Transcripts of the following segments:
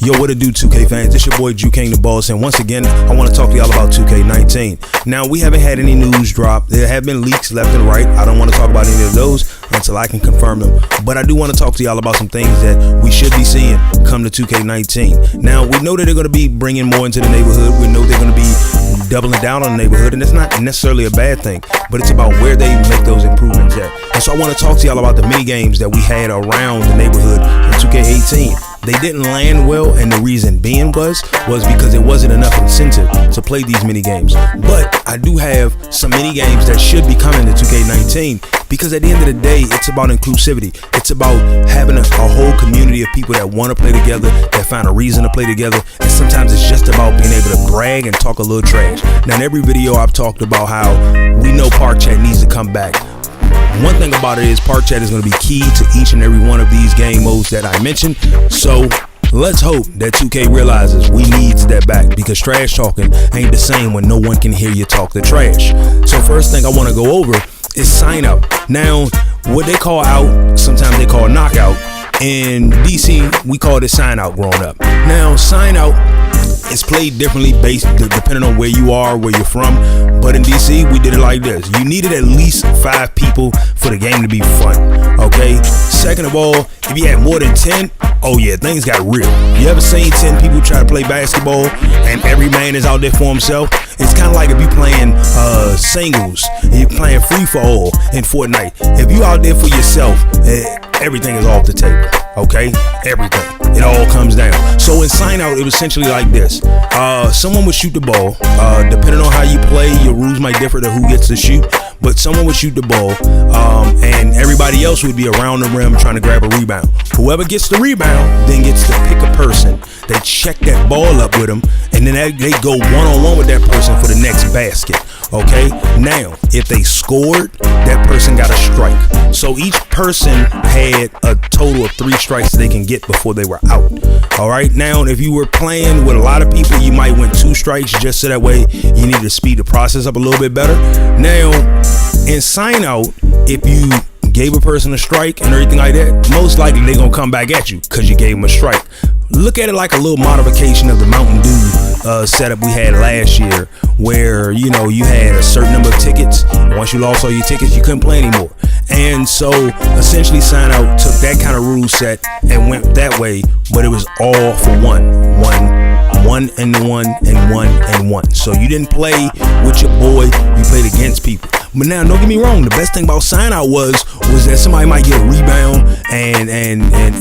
Yo, what it do, 2K fans? This your boy JuKING the Boss, and once again, I want to talk to y'all about 2K19. Now, we haven't had any news drop. There have been leaks left and right. I don't want to talk about any of those until I can confirm them. But I do want to talk to y'all about some things that we should be seeing come to 2K19. Now, we know that they're going to be bringing more into the neighborhood. We know they're going to be doubling down on the neighborhood, and it's not necessarily a bad thing, but it's about where they make those improvements at. And so I want to talk to y'all about the mini games that we had around the neighborhood in 2K18. They didn't land well, and the reason being was because there wasn't enough incentive to play these mini games. But I do have some mini games that should be coming to 2K19, because at the end of the day, it's about inclusivity. It's about having a whole community of people that want to play together, that find a reason to play together, and sometimes it's just about being able to brag and talk a little trash. Now, in every video, I've talked about how we know Park Chat needs to come back. One thing about it is Park Chat is going to be key to each and every one of these game modes that I mentioned. So let's hope that 2K realizes we need that back, because trash talking ain't the same when no one can hear you talk the trash. So first thing I want to go over is sign out. Now, what they call out, sometimes they call knockout. In DC, we call it sign out growing up. Now, sign out is played differently based depending on where you are, where you're from. But in DC, we did it like this. You needed at least 5 people for the game to be fun, okay? Second of all, if you had more than 10, oh yeah, things got real. You ever seen 10 people try to play basketball and every man is out there for himself? It's kind of like if you're playing singles, you're playing free-for-all in Fortnite. If you out there for yourself, everything is off the table, okay? Everything. It all comes down. So in sign out, it was essentially like this. Someone would shoot the ball. Depending on how you play, your rules might differ to who gets to shoot, but someone would shoot the ball, and everybody else would be around the rim trying to grab a rebound. Whoever gets the rebound then gets to pick a person. They check that ball up with them, and then they go one-on-one with that person for the next basket. Okay, now if they scored, that person got a strike. So each person had a total of 3 strikes they can get before they were out. All right, now if you were playing with a lot of people, you might win 2 strikes, just so that way you need to speed the process up a little bit better. Now in sign out, if you gave a person a strike and everything like that, most likely they're gonna come back at you because you gave them a strike. Look at it like a little modification of the Mountain Dew setup we had last year, where you had a certain number of tickets. Once you lost all your tickets, you couldn't play anymore. And so essentially sign out took that kind of rule set and went that way, but it was all for one and one and one and one. So you didn't play with your boy, you played against people. But now, don't get me wrong, the best thing about sign out was that somebody might get a rebound and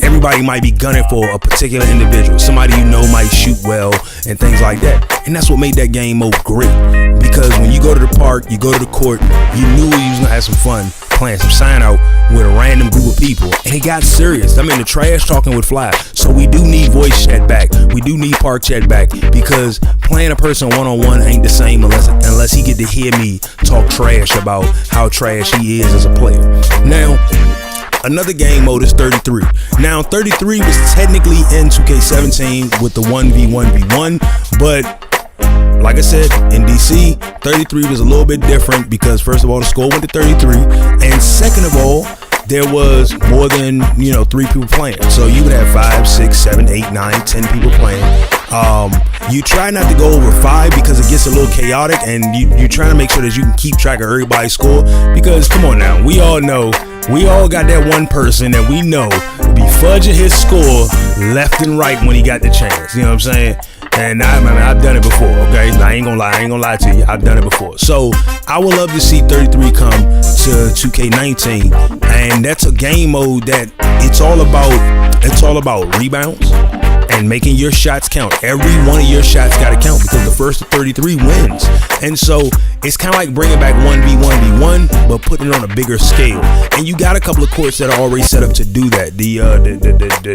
everybody might be gunning for a particular individual. Somebody you know might shoot well and things like that. And that's what made that game mode great, because when you go to the park, you go to the court, you knew you was gonna have some fun playing some sign out with a random group of people, and it got serious. I mean, the trash talking would fly. So we do need voice chat back. We do need Park Chat back, because playing a person one-on-one ain't the same unless he get to hear me talk trash about how trash he is as a player. Now, another game mode is 33. Now, 33 was technically in 2K17 with the 1v1v1, but like I said, in DC, 33 was a little bit different, because first of all, the score went to 33, and second of all, there was more than 3 people playing. So you would have 5, 6, 7, 8, 9, 10 people playing. You try not to go over 5 because it gets a little chaotic, and you try to make sure that you can keep track of everybody's score, because come on now, we all know, we all got that one person that we know be fudging his score left and right when he got the chance. You know what I'm saying? And I've done it before, okay? I ain't gonna lie to you. I've done it before. So I would love to see 33 come to 2K19, and that's a game mode that it's all about rebounds and making your shots count. Every one of your shots got to count, because the first to 33 wins. And so it's kind of like bringing back 1v1v1, but putting it on a bigger scale. And you got a couple of courts that are already set up to do that. The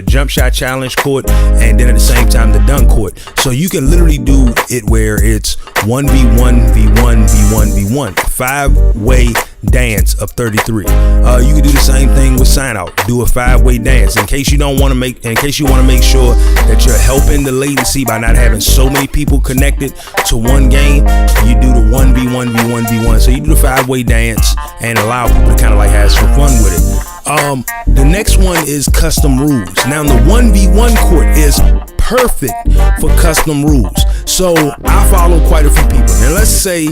jump shot challenge court, and then at the same time the dunk court. So you can literally do it where it's 1v1v1v1v1, 5-way dance of 33. You can do the same thing with sign out. Do a 5-way dance in case you want to make sure that you're helping the latency by not having so many people connected to one game. You do the 1v1v1v1. So you do the 5-way dance and allow people to kind of like have some fun with it. The next one is custom rules. Now the 1v1 court is perfect for custom rules. So I follow quite a few people. Now let's say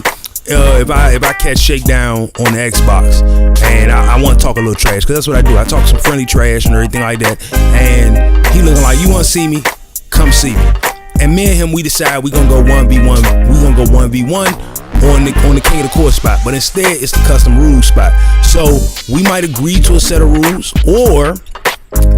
if I catch Shakedown on the Xbox and I want to talk a little trash, because that's what I do. I talk some friendly trash and everything like that. And he looking like, you want to see me? Come see me. And me and him, we decide we gonna go 1v1. We gonna go 1v1 on the King of the Court spot. But instead, it's the custom rules spot. So we might agree to a set of rules, or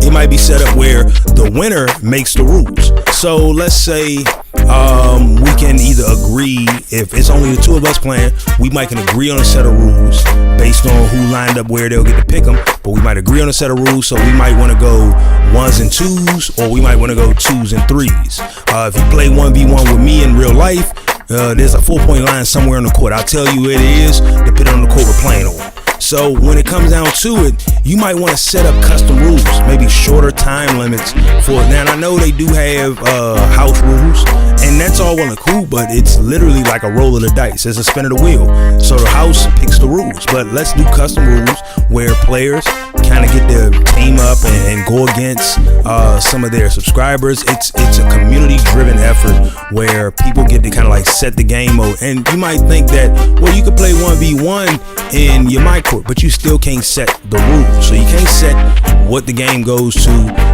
it might be set up where the winner makes the rules. So let's say we can either agree, if it's only the two of us playing, we might can agree on a set of rules based on who lined up where they'll get to pick them. But we might agree on a set of rules, so we might want to go 1s and 2s, or we might want to go 2s and 3s. If you play 1v1 with me in real life, there's a 4-point line somewhere on the court. I'll tell you it is, depending on the court we're playing on. So when it comes down to it, you might want to set up custom rules, maybe shorter time limits for it. Now, I know they do have house rules, and that's all well and cool, but it's literally like a roll of the dice. It's a spin of the wheel. So the house picks the rules, but let's do custom rules where players kind of get their team up and go against some of their subscribers. It's a community-driven effort where people get to kind of like set the game mode. And you might think that, well, you could play 1v1 in your mic court, but you still can't set the rules. So you can't set what the game goes to.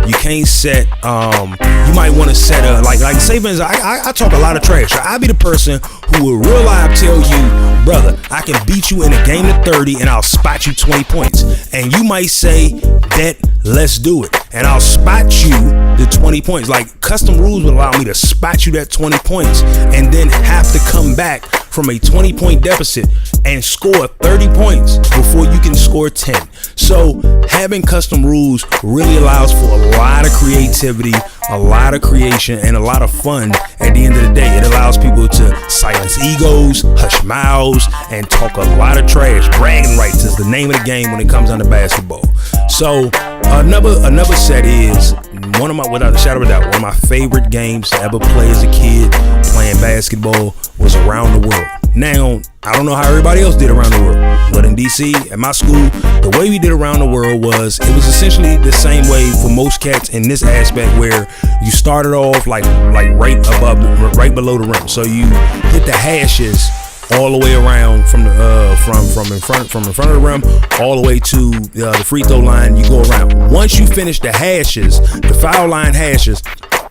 You can't set, you might want to set a, like say for instance, I talk a lot of trash. I be the person who will real live tell you, brother, I can beat you in a game of 30 and I'll spot you 20 points. And you might say, bet, let's do it. And I'll spot you the 20 points. Like, custom rules would allow me to spot you that 20 points and then have to come back from a 20-point deficit and score 30 points before you can score 10. So having custom rules really allows for a lot of creativity, a lot of creation, and a lot of fun. At the end of the day, it allows people to silence egos, hush mouths, and talk a lot of trash. Bragging rights is the name of the game when it comes down to basketball. So another set is one of my, without a shadow of a doubt, one of my favorite games to ever play as a kid playing basketball was Around the World. Now, I don't know how everybody else did Around the World, but in DC, at my school, the way we did Around the World was, it was essentially the same way for most cats in this aspect, where you started off like right above, right below the rim. So you hit the hashes all the way around from the from in front of the rim all the way to the free throw line. You go around. Once you finish the hashes, the foul line hashes,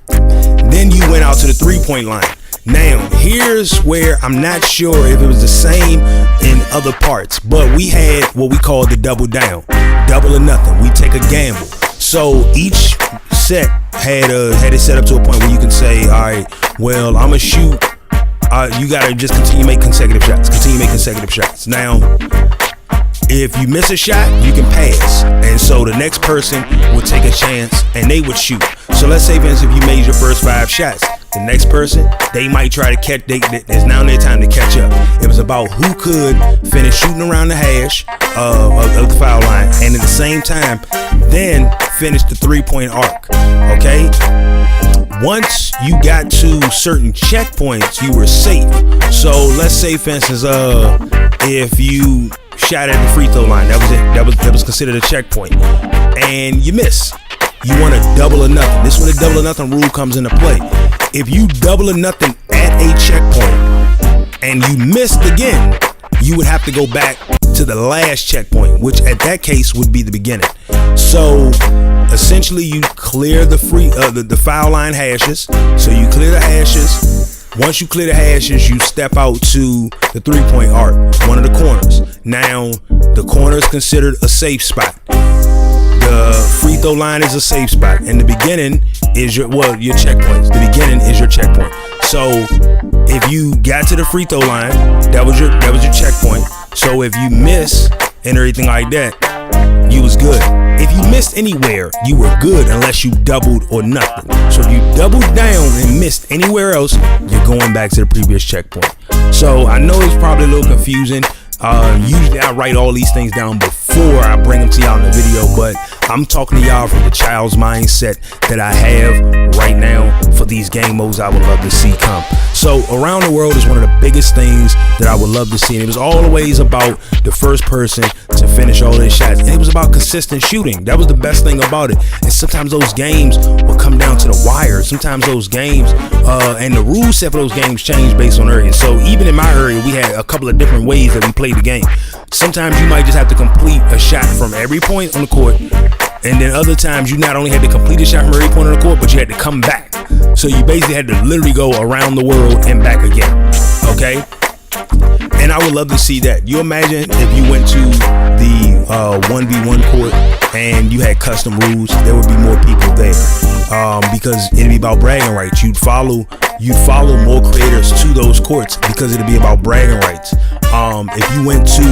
then you went out to the 3-point line. Now, here's where I'm not sure if it was the same in other parts, but we had what we call the double down, double or nothing. We take a gamble. So each set had it set up to a point where you can say, all right, well, I'm gonna shoot. You gotta just continue to make consecutive shots. Now, if you miss a shot, you can pass, and so the next person would take a chance and they would shoot. So let's say, Vince, if you made your first 5 shots, the next person, they might try to catch. It's now their time to catch up. It was about who could finish shooting around the hash of the foul line, and at the same time, then finish the 3-point arc. Okay. Once you got to certain checkpoints, you were safe. So let's say, for instance, if you shot at the free throw line, that was considered a checkpoint, and you miss, you want to double or nothing. This is when the double or nothing rule comes into play. If you double or nothing at a checkpoint and you missed again, you would have to go back to the last checkpoint, which at that case would be the beginning. So essentially, you clear the the foul line hashes. So you clear the hashes. Once you clear the hashes, you step out to the 3-point arc, one of the corners. Now, the corner is considered a safe spot. The free throw line is a safe spot, and the beginning is your checkpoints. The beginning is your checkpoint. So if you got to the free throw line, that was your checkpoint. So if you miss and everything like that, you was good. If you missed anywhere, you were good unless you doubled or nothing. So if you doubled down and missed anywhere else, you're going back to the previous checkpoint. So I know it's probably a little confusing. Usually I write all these things down before I bring them to y'all in the video, but I'm talking to y'all from the child's mindset that I have right now for the these game modes I would love to see come. So around the world is one of the biggest things that I would love to see. And it was always about the first person to finish all their shots. And it was about consistent shooting. That was the best thing about it. And sometimes those games will come down to the wire. Sometimes those games and the rule set for those games change based on area. So even in my area, we had a couple of different ways that we played the game. Sometimes you might just have to complete a shot from every point on the court. And then other times you not only had to complete a shot from every point on the court, but you had to come back. So you basically had to literally go around the world and back again. Okay? And I would love to see that. You imagine if you went to the 1v1 court and you had custom rules, there would be more people there. Because it'd be about bragging rights. You'd follow more creators to those courts because it'd be about bragging rights. If you went to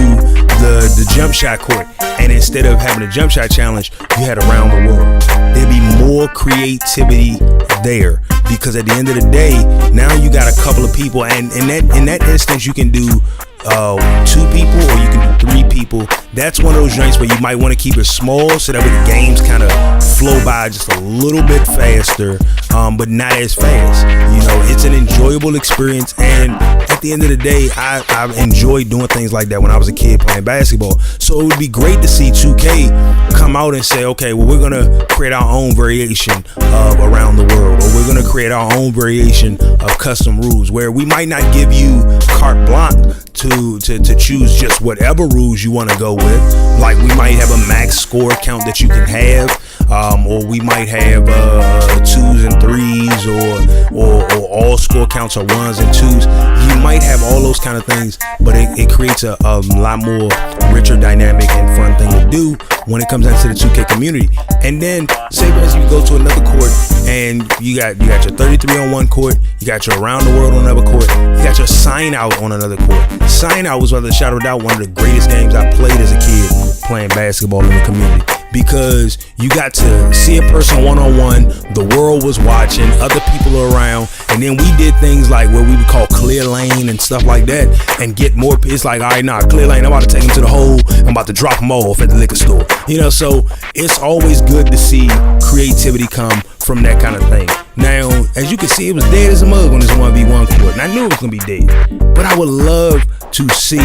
the jump shot court and instead of having a jump shot challenge, you had around the world, there'd be more creativity there. Because at the end of the day, now you got a couple of people, and in that instance, you can do 2 people or you can do 3 people. That's one of those joints where you might want to keep it small so that way the games kind of flow by just a little bit faster, but not as fast. You know, it's an enjoyable experience, and at the end of the day, I enjoyed doing things like that when I was a kid playing basketball. So it would be great to see 2K come out and say, okay, well, we're gonna create our own variation of around the world, or we're gonna create our own variation of custom rules where we might not give you carte blanche to choose just whatever rules you want to go with. Like we might have a max score count that you can have, or we might have 2s and 3s, or all score counts are 1s and 2s. You might have all those kind of things, but it creates a lot more richer dynamic and fun thing to do when it comes down to the 2K community. And then say for instance you go to another court and you got your 33 on one court, you got your around the world on another court, you got your sign out on another court. Sign out was, without a shadow of a doubt, one of the greatest games I played as a kid playing basketball in the community, because you got to see a person one-on-one, the world was watching, other people are around, and then we did things like what we would call clear lane and stuff like that, and get more. It's like, all right, nah, clear lane, I'm about to take them to the hole, I'm about to drop them off at the liquor store. You know, so it's always good to see creativity come from that kind of thing. Now, as you can see, it was dead as a mug on this 1v1 court, and I knew it was gonna be dead, but I would love to see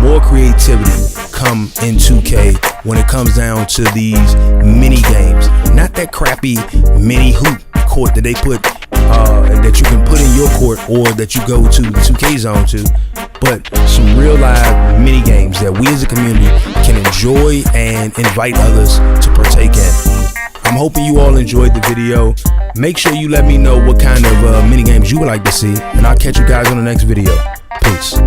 more creativity come in 2K when it comes down to these mini games. Not that crappy mini hoop court that they put that you can put in your court or that you go to the 2K zone to, but some real live mini games that we as a community can enjoy and invite others to partake in. I'm hoping you all enjoyed the video. Make sure you let me know what kind of mini games you would like to see, and I'll catch you guys on the next video. Peace.